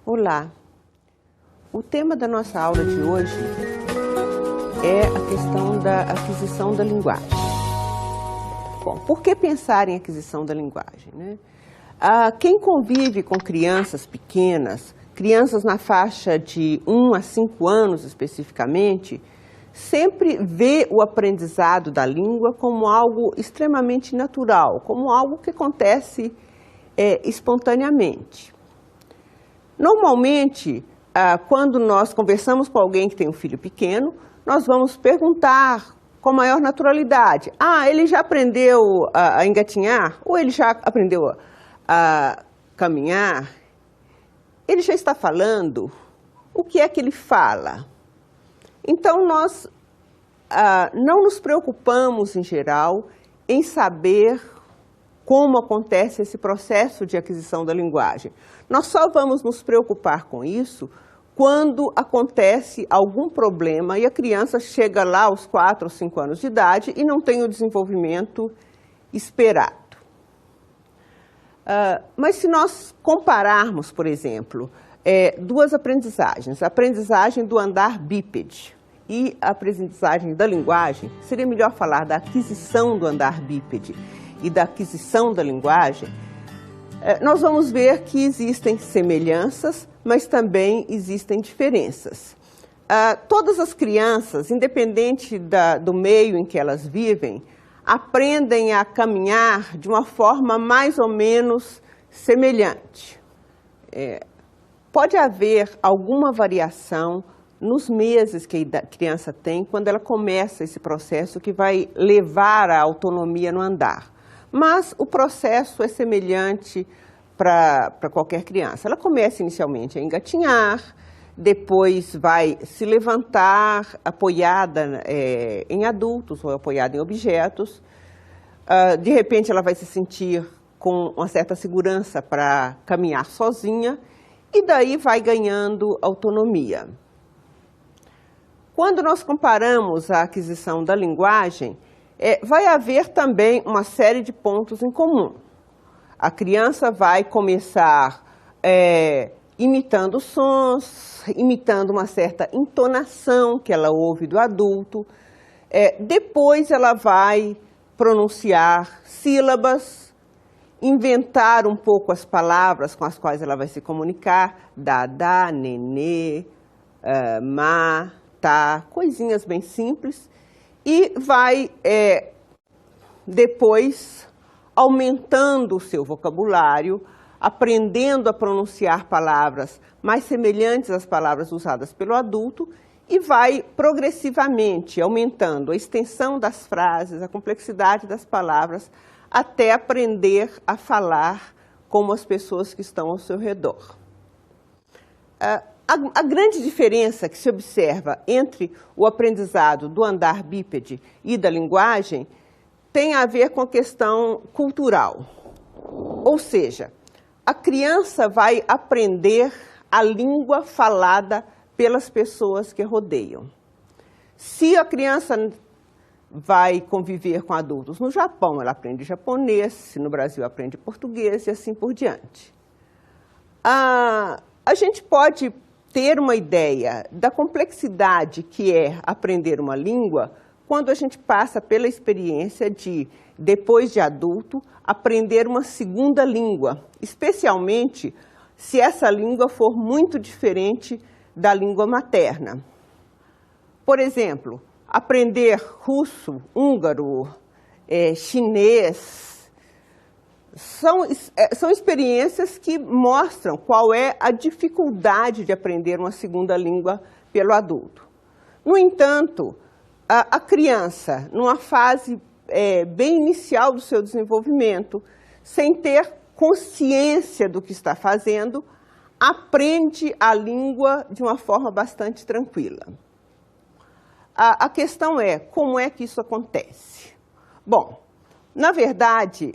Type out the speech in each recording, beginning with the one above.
Olá! O tema da nossa aula de hoje é a questão da aquisição da linguagem. Bom, por que pensar em aquisição da linguagem, né? Quem convive com crianças pequenas, crianças na faixa de 1 a 5 anos especificamente, sempre vê o aprendizado da língua como algo extremamente natural, como algo que acontece espontaneamente. Normalmente, quando nós conversamos com alguém que tem um filho pequeno, nós vamos perguntar com maior naturalidade: ele já aprendeu a engatinhar? Ou ele já aprendeu a caminhar? Ele já está falando? O que é que ele fala? Então, nós não nos preocupamos, em geral, em saber como acontece esse processo de aquisição da linguagem. Nós só vamos nos preocupar com isso quando acontece algum problema e a criança chega lá aos 4 ou 5 anos de idade e não tem o desenvolvimento esperado. Mas se nós compararmos, por exemplo, duas aprendizagens, a aprendizagem do andar bípede e a aprendizagem da linguagem, seria melhor falar da aquisição do andar bípede e da aquisição da linguagem, nós vamos ver que existem semelhanças, mas também existem diferenças. Todas as crianças, independente do meio em que elas vivem, aprendem a caminhar de uma forma mais ou menos semelhante. Pode haver alguma variação nos meses que a criança tem quando ela começa esse processo que vai levar à autonomia no andar. Mas o processo é semelhante para qualquer criança. Ela começa inicialmente a engatinhar, depois vai se levantar apoiada em adultos ou apoiada em objetos. De repente ela vai se sentir com uma certa segurança para caminhar sozinha e daí vai ganhando autonomia. Quando nós comparamos a aquisição da linguagem, vai haver também uma série de pontos em comum. A criança vai começar imitando sons, imitando uma certa entonação que ela ouve do adulto. Depois ela vai pronunciar sílabas, inventar um pouco as palavras com as quais ela vai se comunicar. Dadá, nenê, má, tá, coisinhas bem simples. E vai, depois, aumentando o seu vocabulário, aprendendo a pronunciar palavras mais semelhantes às palavras usadas pelo adulto e vai progressivamente aumentando a extensão das frases, a complexidade das palavras, até aprender a falar como as pessoas que estão ao seu redor. A grande diferença que se observa entre o aprendizado do andar bípede e da linguagem tem a ver com a questão cultural. Ou seja, a criança vai aprender a língua falada pelas pessoas que a rodeiam. Se a criança vai conviver com adultos no Japão, ela aprende japonês, se no Brasil aprende português e assim por diante. A gente pode ter uma ideia da complexidade que é aprender uma língua quando a gente passa pela experiência de, depois de adulto, aprender uma segunda língua, especialmente se essa língua for muito diferente da língua materna. Por exemplo, aprender russo, húngaro, chinês, são experiências que mostram qual é a dificuldade de aprender uma segunda língua pelo adulto. No entanto, a criança, numa fase bem inicial do seu desenvolvimento, sem ter consciência do que está fazendo, aprende a língua de uma forma bastante tranquila. A questão é, como é que isso acontece? Bom, na verdade,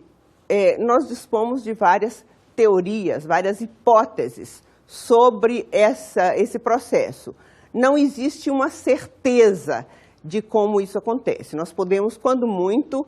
nós dispomos de várias teorias, várias hipóteses sobre esse processo. Não existe uma certeza de como isso acontece. Nós podemos, quando muito,